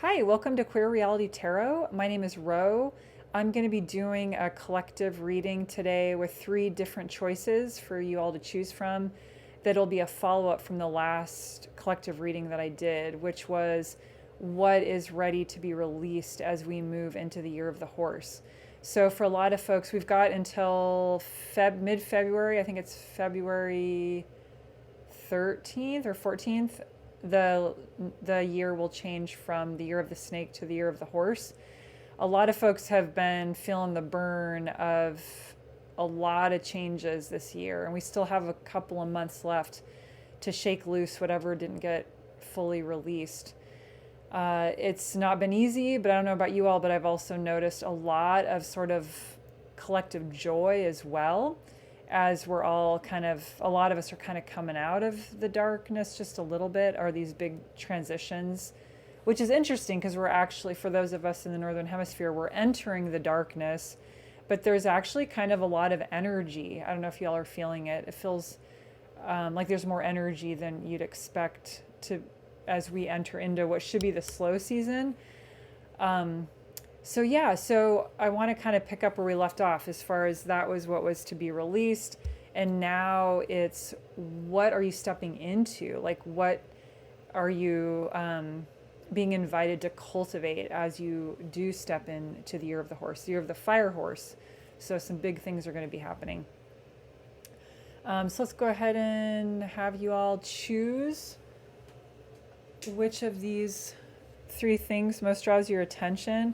Hi, welcome to Queer Reality Tarot. My name is Ro. I'm going to be doing a collective reading today with three different choices for you all to choose from. That'll be a follow up from the last collective reading that I did, which was what is ready to be released as we move into the year of the horse. So, for a lot of folks, we've got until mid February, I think it's February 13th or 14th, the year will change from the year of the snake to the year of the horse. A lot of folks have been feeling the burn of a lot of changes this year, and we still have a couple of months left to shake loose whatever didn't get fully released. It's not been easy, but I don't know about you all, but I've also noticed a lot of sort of collective joy as well, as we're all a lot of us are kind of coming out of the darkness just a little bit, are these big transitions, which is interesting because we're actually, for those of us in the Northern Hemisphere, we're entering the darkness, but there's actually kind of a lot of energy. I don't know if y'all are feeling it. It feels like there's more energy than you'd expect to as we enter into what should be the slow season. So I want to kind of pick up where we left off as far as that was what was to be released. And now it's what are you stepping into? Like, what are you being invited to cultivate as you do step into the year of the horse, the year of the fire horse? So some big things are going to be happening. So let's go ahead and have you all choose which of these three things most draws your attention.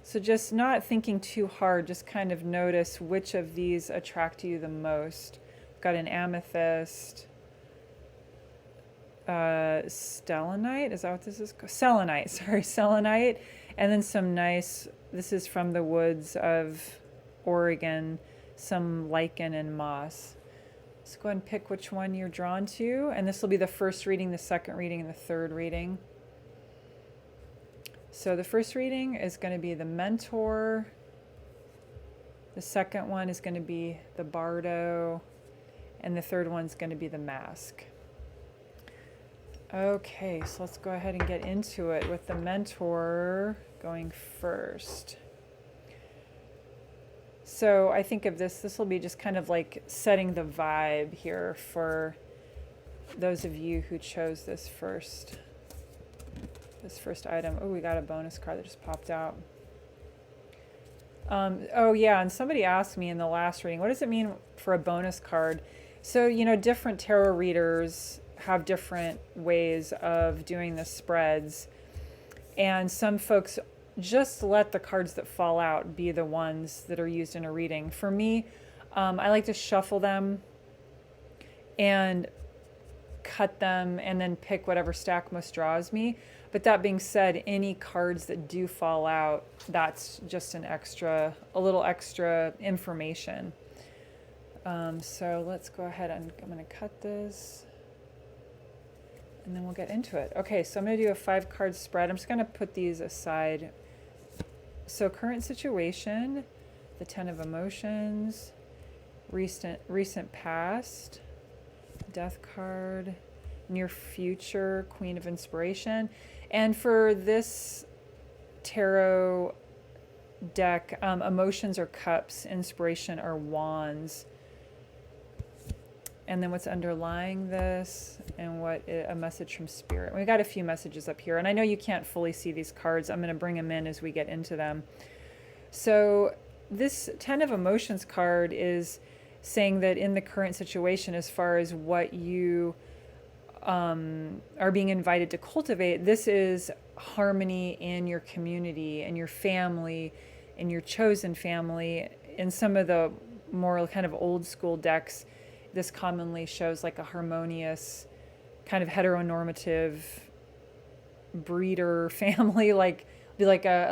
So just not thinking too hard, just kind of notice which of these attract you the most. We've got an amethyst, stellanite, is that what this is called? Selenite, sorry, selenite. And then some nice, this is from the woods of Oregon, some lichen and moss. Let's go ahead and pick which one you're drawn to. And this will be the first reading, the second reading, and the third reading. So the first reading is going to be the mentor. The second one is going to be the bardo. And the third one's going to be the mask. Okay, so let's go ahead and get into it with the mentor going first. So I think of this will be just kind of like setting the vibe here for those of you who chose this first item. Oh, we got a bonus card that just popped out. Oh yeah, and somebody asked me in the last reading, what does it mean for a bonus card? So, different tarot readers have different ways of doing the spreads. And some folks just let the cards that fall out be the ones that are used in a reading. For me, I like to shuffle them and cut them and then pick whatever stack most draws me. But that being said, any cards that do fall out, that's just a little extra information. So let's go ahead and I'm going to cut this and then we'll get into it. Okay, so I'm going to do a 5-card spread. I'm just going to put these aside. So current situation, the 10 of emotions, recent past, death card, near future, queen of inspiration. And for this tarot deck, emotions are cups, inspiration are wands. And then what's underlying this and a message from spirit. We got a few messages up here, and I know you can't fully see these cards. I'm going to bring them in as we get into them. So this 10 of emotions card is saying that in the current situation, as far as what you are being invited to cultivate, this is harmony in your community and your family, in your chosen family. In some of the more kind of old school decks, this commonly shows like a harmonious, kind of heteronormative breeder family, it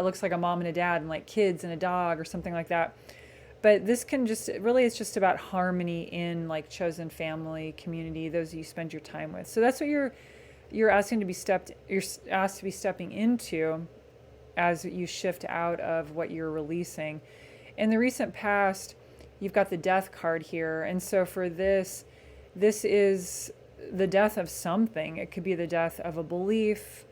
looks like a mom and a dad and like kids and a dog or something like that. But this it's just about harmony in like chosen family, community, those you spend your time with. So that's what you're asked to be stepping into as you shift out of what you're releasing. In the recent past, you've got the death card here. And so for this is the death of something. It could be the death of a belief,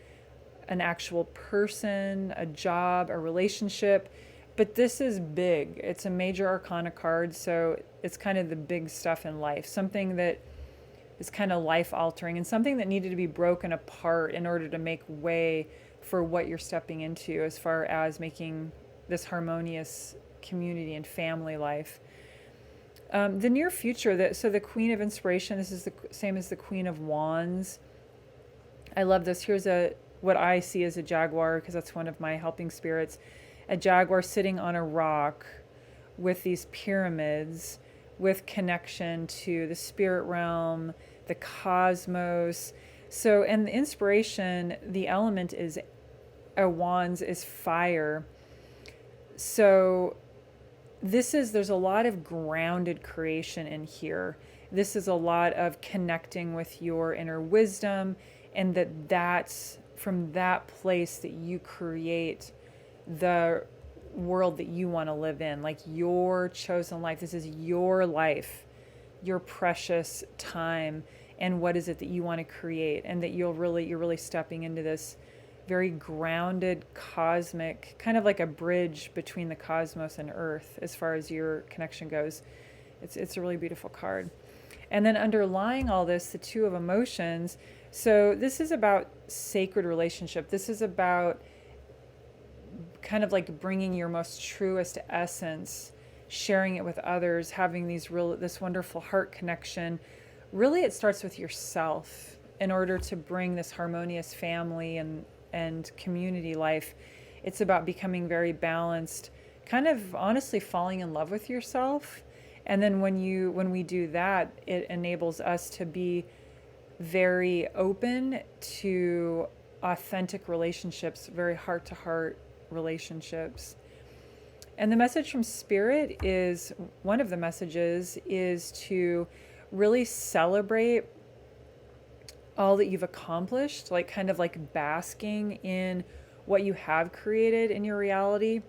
an actual person, a job, a relationship. But this is big. It's a major arcana card, so it's kind of the big stuff in life. Something that is kind of life altering and something that needed to be broken apart in order to make way for what you're stepping into as far as making this harmonious community and family life. The near future, so the Queen of Inspiration, this is the same as the Queen of Wands. I love this. Here's what I see as a jaguar, because that's one of my helping spirits. A jaguar sitting on a rock with these pyramids, with connection to the spirit realm, the cosmos. So, and the inspiration, the element is a wands is fire. So there's a lot of grounded creation in here. This is a lot of connecting with your inner wisdom, and that's from that place that you create the world that you want to live in, like your chosen life. This is your life, your precious time, and what is it that you want to create, and that you're really stepping into this very grounded cosmic, kind of like a bridge between the cosmos and earth as far as your connection goes. It's a really beautiful card. And then underlying all this, the Two of Emotions. So this is about sacred relationship. This is about kind of like bringing your most truest essence, sharing it with others, having this wonderful heart connection. Really, it starts with yourself in order to bring this harmonious family and community life. It's about becoming very balanced, kind of honestly falling in love with yourself. And then when we do that, it enables us to be very open to authentic relationships, very heart to heart relationships. And the message from Spirit is, one of the messages is to really celebrate all that you've accomplished, like kind of like basking in what you have created in your reality.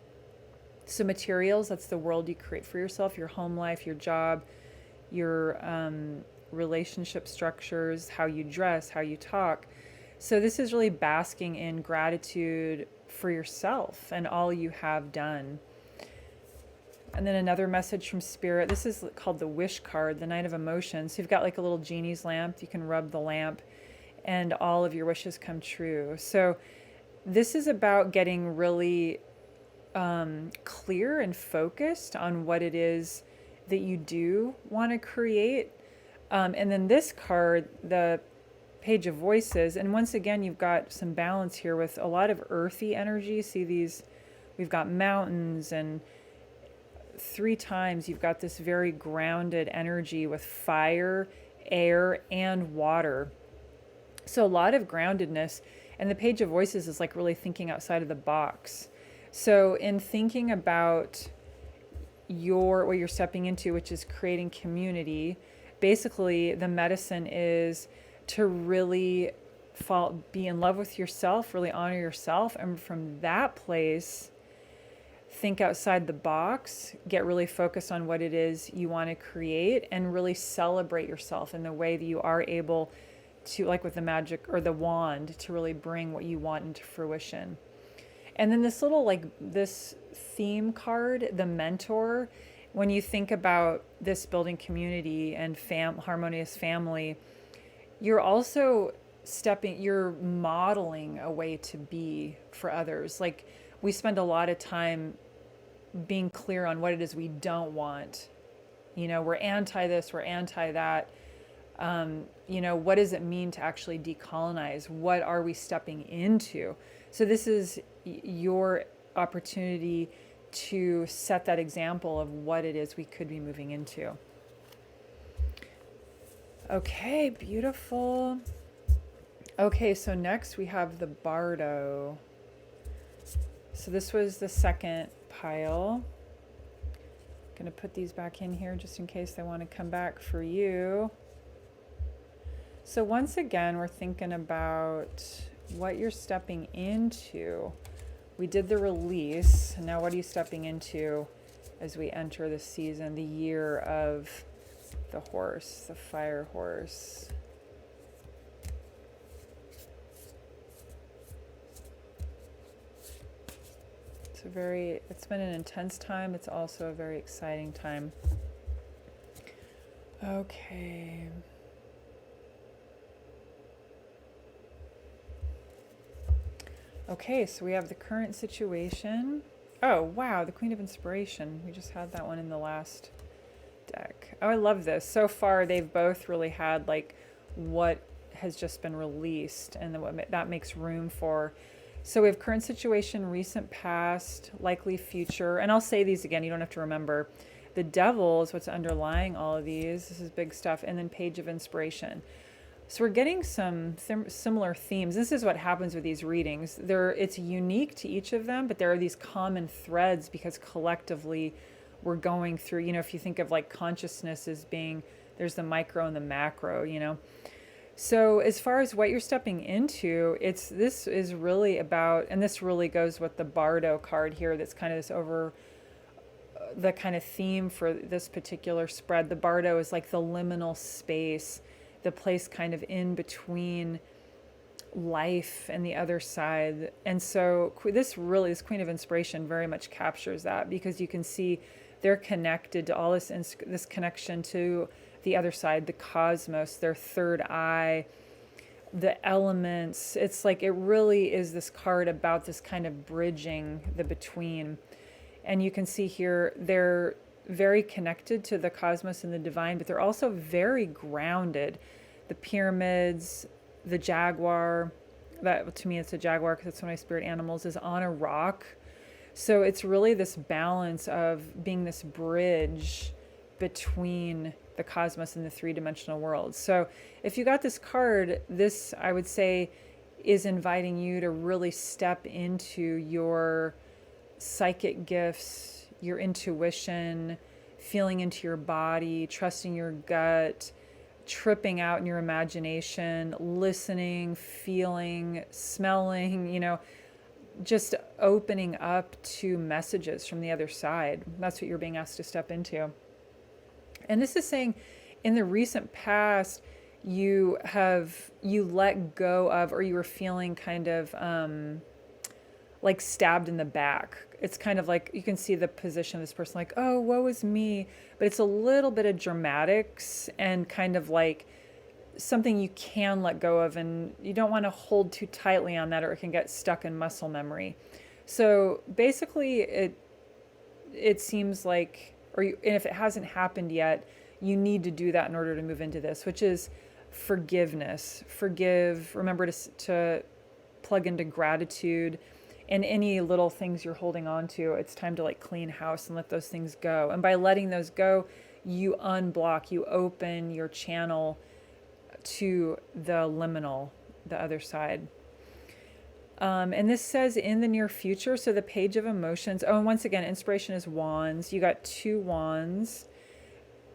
So materials, that's the world you create for yourself, your home life, your job, your relationship structures, how you dress, how you talk. So this is really basking in gratitude for yourself and all you have done. And then another message from Spirit. This is called the Wish card, the Knight of Emotions. So you've got like a little genie's lamp. You can rub the lamp and all of your wishes come true. So this is about getting really clear and focused on what it is that you do want to create. And then this card, the Page of Voices, and once again, you've got some balance here with a lot of earthy energy. See these, we've got mountains, and 3 times you've got this very grounded energy with fire, air, and water. So a lot of groundedness. And the Page of Voices is like really thinking outside of the box. So in thinking about what you're stepping into, which is creating community, basically the medicine is to really be in love with yourself, really honor yourself, and from that place think outside the box, get really focused on what it is you want to create, and really celebrate yourself in the way that you are able to, like with the magic or the wand, to really bring what you want into fruition. And then this little, like this theme card, the Mentor, when you think about this building community and harmonious family, you're also you're modeling a way to be for others. Like we spend a lot of time being clear on what it is we don't want. You know, we're anti this, we're anti that. You know, what does it mean to actually decolonize? What are we stepping into? So this is your opportunity to set that example of what it is we could be moving into. Okay, beautiful. Okay, so next we have the Bardo. So this was the second pile. I'm going to put these back in here just in case they want to come back for you. So once again, we're thinking about what you're stepping into. We did the release, and now what are you stepping into as we enter the season, the year of the horse, the fire horse? It's been an intense time. It's also a very exciting time. Okay. Okay, so we have the current situation. Oh, wow, the Queen of Inspiration. We just had that one in the last deck. Oh, I love this. So far, they've both really had like what has just been released and then what that makes room for. So we have current situation, recent past, likely future. And I'll say these again, you don't have to remember. The Devil is what's underlying all of these. This is big stuff. And then Page of Inspiration. So we're getting some similar themes. This is what happens with these readings. It's unique to each of them, but there are these common threads because collectively we're going through, if you think of like consciousness as being, there's the micro and the macro. So as far as what you're stepping into, this is really about, and this really goes with the Bardo card here that's kind of this the kind of theme for this particular spread. The Bardo is like the liminal space, the place kind of in between life and the other side. And so this Queen of Inspiration very much captures that because you can see they're connected to all this connection to the other side, the cosmos, their third eye, the elements. It's like it really is this card about this kind of bridging the between. And you can see here they're very connected to the cosmos and the divine, but they're also very grounded. The pyramids, the jaguar, that to me it's a jaguar because it's one of my spirit animals, is on a rock. So it's really this balance of being this bridge between the cosmos and the three-dimensional world. So if you got this card, this I would say is inviting you to really step into your psychic gifts, your intuition, feeling into your body, trusting your gut, tripping out in your imagination, listening, feeling, smelling, just opening up to messages from the other side. That's what you're being asked to step into. And this is saying in the recent past, you let go of, or you were feeling kind of like stabbed in the back. It's kind of like, you can see the position of this person like, oh, woe is me. But it's a little bit of dramatics and kind of like something you can let go of, and you don't want to hold too tightly on that or it can get stuck in muscle memory. So basically it seems like, and if it hasn't happened yet, you need to do that in order to move into this, which is forgiveness. Forgive, remember to plug into gratitude. And any little things you're holding on to, it's time to like clean house and let those things go. And by letting those go, you unblock, you open your channel to the liminal, the other side. And this says in the near future, so the Page of Emotions. Oh, and once again, inspiration is wands. You got 2 wands.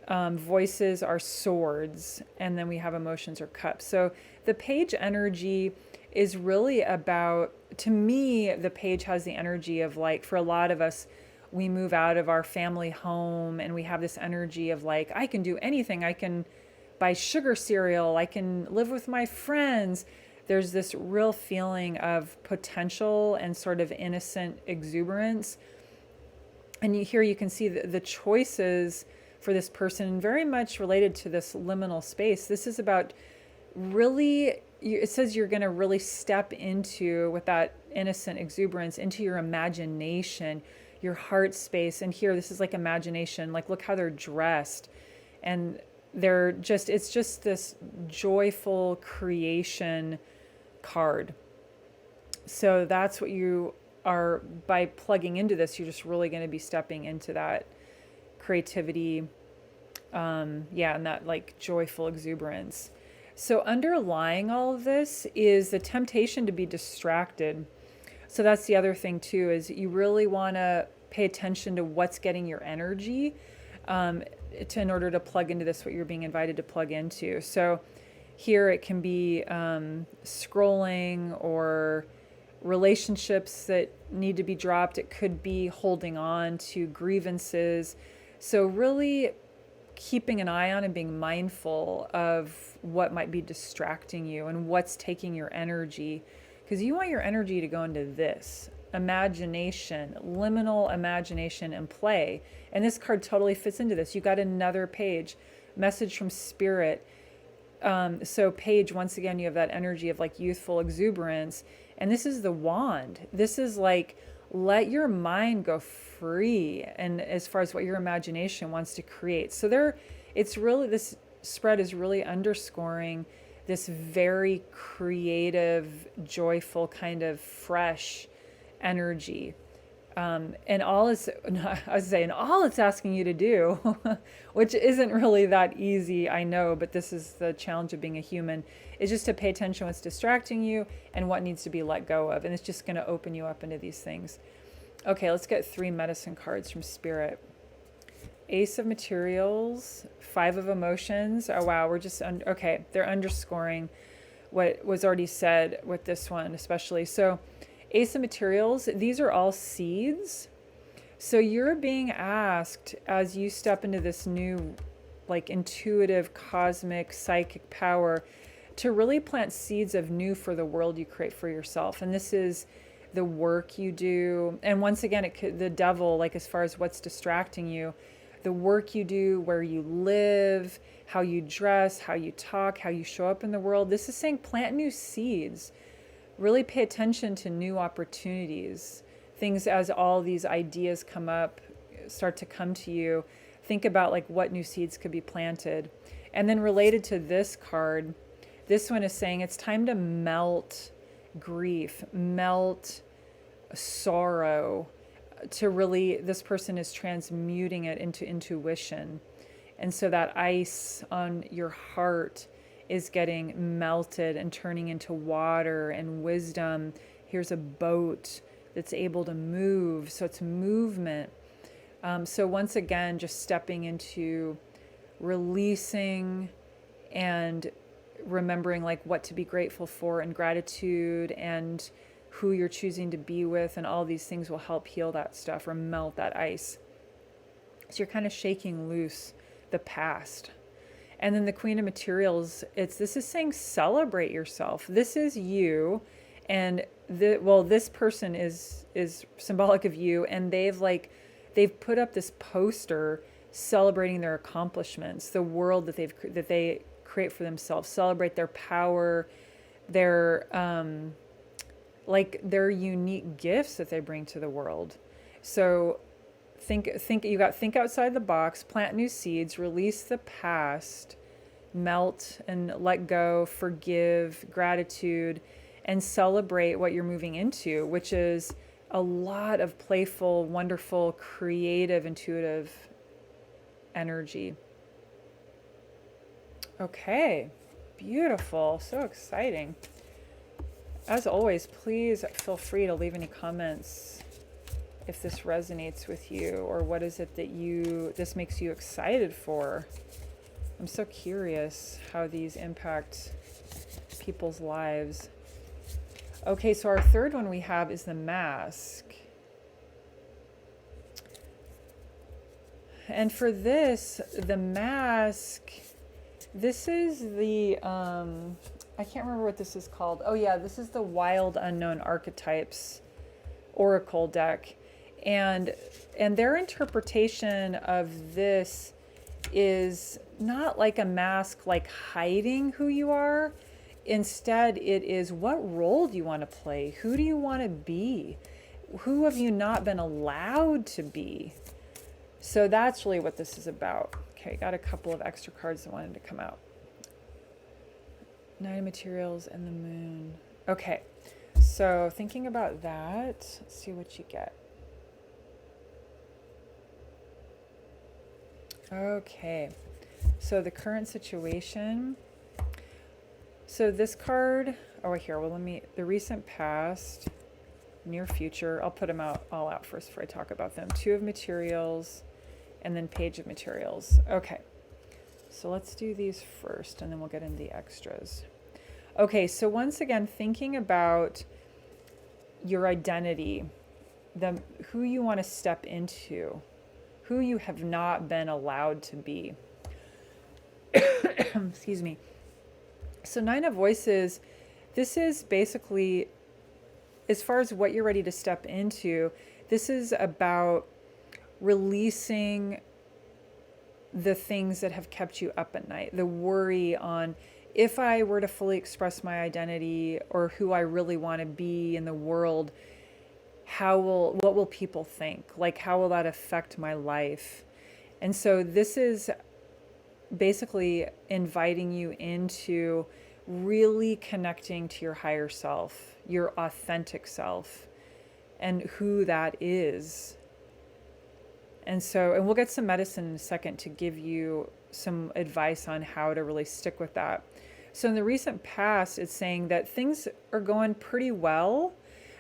Voices are swords. And then we have emotions or cups. So the page energy is really about, to me, the page has the energy of like, for a lot of us, we move out of our family home and we have this energy of like, I can do anything. I can buy sugar cereal. I can live with my friends. There's this real feeling of potential and sort of innocent exuberance. And here you can see the choices for this person, very much related to this liminal space. This is about really, it says you're going to really step into, with that innocent exuberance, into your imagination, your heart space. And here, this is like imagination, like look how they're dressed. And it's just this joyful creation card. So that's what you are, by plugging into this, you're just really going to be stepping into that creativity, and that like joyful exuberance. So underlying all of this is the temptation to be distracted. So that's the other thing too, is you really want to pay attention to what's getting your energy in order to plug into this, what you're being invited to plug into. So here it can be scrolling or relationships that need to be dropped. It could be holding on to grievances. So really keeping an eye on and being mindful of what might be distracting you and what's taking your energy, because you want your energy to go into this. imagination, liminal imagination and play. And this card totally fits into this. You got another page, message from spirit. So page, once again, you have that energy of like youthful exuberance. And this is the wand. This is like, let your mind go free. And as far as what your imagination wants to create. So it's really, this spread is really underscoring this very creative, joyful, kind of fresh energy. And all it's asking you to do, which isn't really that easy, I know, but this is the challenge of being a human, is just to pay attention to what's distracting you and what needs to be let go of. And it's just going to open you up into these things. Okay, let's get 3 medicine cards from Spirit. Ace of Materials, 5 of Emotions. Oh, wow, we're just, okay, they're underscoring what was already said with this one, especially. So Ace of Materials, these are all seeds. So you're being asked as you step into this new, like, intuitive, cosmic, psychic power to really plant seeds of new for the world you create for yourself. And this is the work you do. And once again, the devil, like as far as what's distracting you, the work you do, where you live, how you dress, how you talk, how you show up in the world. This is saying plant new seeds. Really pay attention to new opportunities. Things as all these ideas come up, start to come to you. Think about like what new seeds could be planted. And then related to this card, this one is saying it's time to melt grief, melt sorrow, to really, this person is transmuting it into intuition. And so that ice on your heart is getting melted and turning into water and wisdom. Here's a boat that's able to move. So it's movement. So once again, just stepping into releasing and remembering like what to be grateful for and gratitude and who you're choosing to be with, and all these things will help heal that stuff or melt that ice. So you're kind of shaking loose the past. And then the Queen of Materials, this is saying celebrate yourself. This is you, and this person is symbolic of you, and they've put up this poster celebrating their accomplishments, the world that they create for themselves, celebrate their power, their their unique gifts that they bring to the world. So think outside the box, plant new seeds, release the past, melt and let go, forgive, gratitude, and celebrate what you're moving into, which is a lot of playful, wonderful, creative, intuitive energy. Okay, beautiful, so exciting. As always, please feel free to leave any comments if this resonates with you, or what is it that this makes you excited for. I'm so curious how these impact people's lives. Okay, so our third one we have is the Mask. And for this, the Mask, this is the, I can't remember what this is called. Oh yeah, this is the Wild Unknown Archetypes Oracle deck. And their interpretation of this is not like a mask, like hiding who you are. Instead, it is, what role do you want to play? Who do you want to be? Who have you not been allowed to be? So that's really what this is about. Okay, got a couple of extra cards that wanted to come out. 9 of Materials and the Moon. Okay, so thinking about that, let's see what you get. Okay, so the current situation. So this card, here, well, the recent past, near future, I'll put them all out first before I talk about them. 2 of Materials, and then Page of Materials. Okay, so let's do these first, and then we'll get into the extras. Okay, so once again, thinking about your identity, who you want to step into, who you have not been allowed to be. Excuse me. So 9 of Voices, this is basically as far as what you're ready to step into, this is about releasing the things that have kept you up at night, the worry on, if I were to fully express my identity or who I really want to be in the world, what will people think? Like, how will that affect my life? And so this is basically inviting you into really connecting to your higher self, your authentic self, and who that is. And we'll get some medicine in a second to give you some advice on how to really stick with that. So in the recent past, it's saying that things are going pretty well,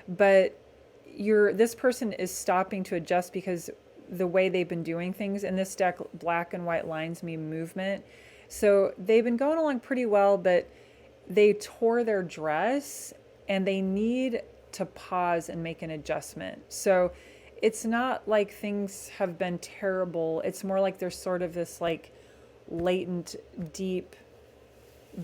but this person is stopping to adjust because the way they've been doing things. In this deck, black and white lines mean movement. So they've been going along pretty well, but they tore their dress and they need to pause and make an adjustment. So it's not like things have been terrible. It's more like there's sort of this like latent, deep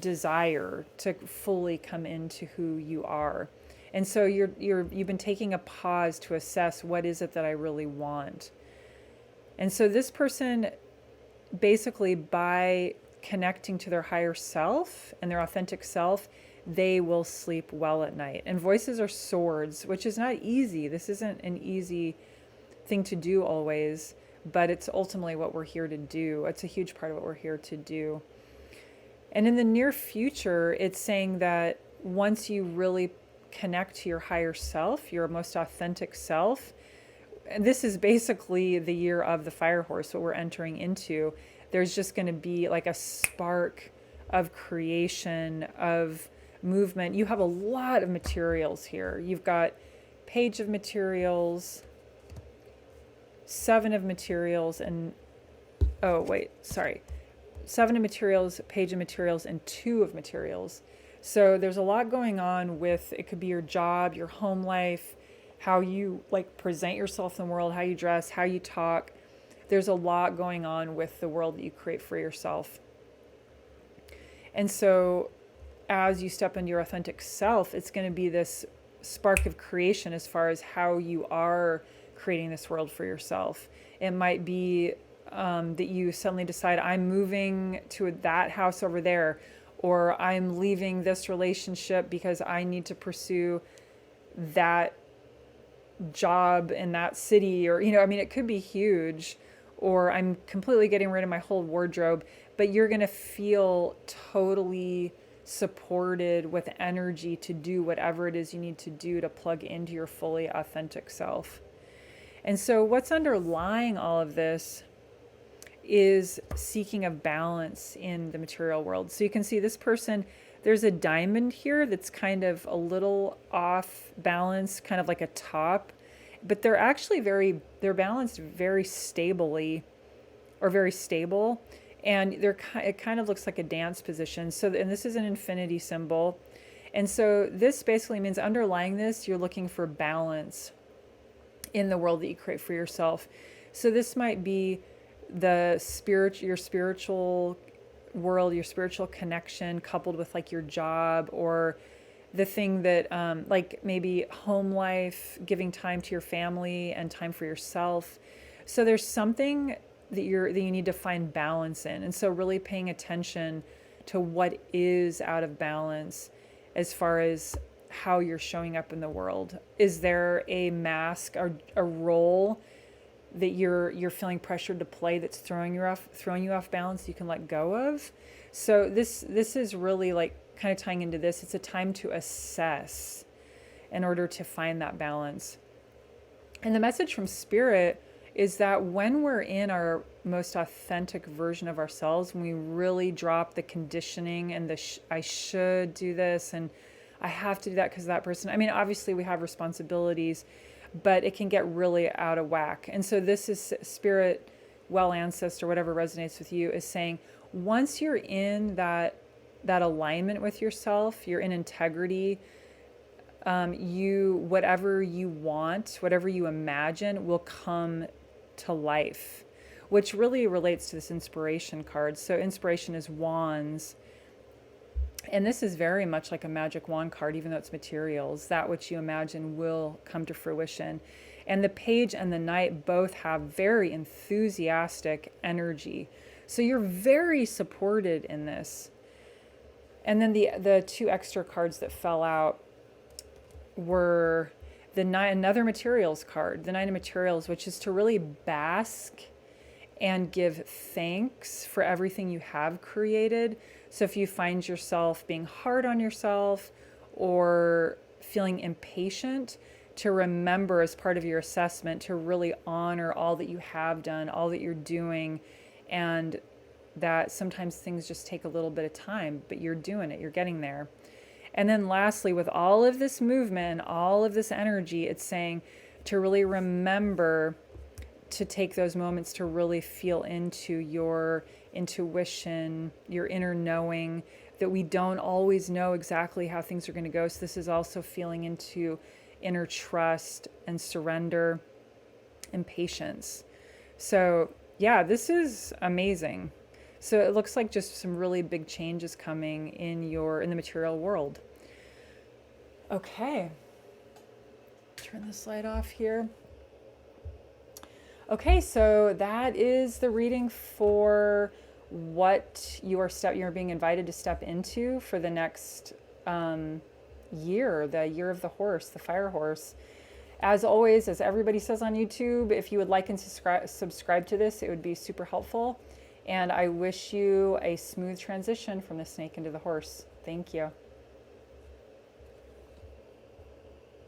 desire to fully come into who you are. And so you've been taking a pause to assess, what is it that I really want? And so this person, basically by connecting to their higher self and their authentic self, they will sleep well at night. And voices are swords, which is not easy. This isn't an easy thing to do always, but it's ultimately what we're here to do. It's a huge part of what we're here to do. And in the near future, it's saying that once you really connect to your higher self, your most authentic self, and this is basically the year of the fire horse, what we're entering into, there's just going to be like a spark of creation, of movement. You have a lot of materials here. You've got page of materials, 7 of materials, and 7 of materials, page of materials, and 2 of materials. So there's a lot going on with, it could be your job, your home life, how you like present yourself in the world, how you dress, how you talk. There's a lot going on with the world that you create for yourself. And so as you step into your authentic self, it's going to be this spark of creation as far as how you are creating this world for yourself. It might be that you suddenly decide, I'm moving to that house over there, or I'm leaving this relationship because I need to pursue that job in that city, or, it could be huge, or I'm completely getting rid of my whole wardrobe, but you're going to feel totally supported with energy to do whatever it is you need to do to plug into your fully authentic self. And so what's underlying all of this is seeking of balance in the material world. So you can see this person, there's a diamond here that's kind of a little off balance, kind of like a top, but they're actually they're balanced very stably, or very stable. And it kind of looks like a dance position. So, and this is an infinity symbol. And so this basically means underlying this, you're looking for balance in the world that you create for yourself. So this might be your spiritual world, your spiritual connection coupled with like your job, or the thing that like maybe home life, giving time to your family and time for yourself. So there's something that you need to find balance in. And so really paying attention to what is out of balance as far as how you're showing up in the world. Is there a mask or a role that you're feeling pressured to play that's throwing you off balance you can let go of? So this is really like kind of tying into this. It's a time to assess in order to find that balance. And the message from Spirit is that when we're in our most authentic version of ourselves, when we really drop the conditioning and I should do this and I have to do that because of that person. I mean, obviously we have responsibilities, but it can get really out of whack. And so this is Spirit, well ancestor, whatever resonates with you, is saying once you're in that alignment with yourself, you're in integrity, whatever you want, whatever you imagine will come to life, which really relates to this inspiration card. So inspiration is wands. And this is very much like a magic wand card, even though it's materials. That which you imagine will come to fruition. And the page and the knight both have very enthusiastic energy. So you're very supported in this. And then the two extra cards that fell out were another materials card, the Nine of Materials, which is to really bask and give thanks for everything you have created. So if you find yourself being hard on yourself or feeling impatient, to remember as part of your assessment to really honor all that you have done, all that you're doing, and that sometimes things just take a little bit of time, but you're doing it, you're getting there. And then lastly, with all of this movement, all of this energy, it's saying to really remember to take those moments to really feel into your intuition, your inner knowing, that we don't always know exactly how things are going to go. So this is also feeling into inner trust and surrender and patience. So yeah, this is amazing. So it looks like just some really big changes coming in the material world. Okay. Turn this light off here. Okay, so that is the reading for what you're being invited to step into for the next year, the year of the horse, the fire horse. As always, as everybody says on YouTube, if you would like and subscribe to this, it would be super helpful. And I wish you a smooth transition from the snake into the horse. Thank you.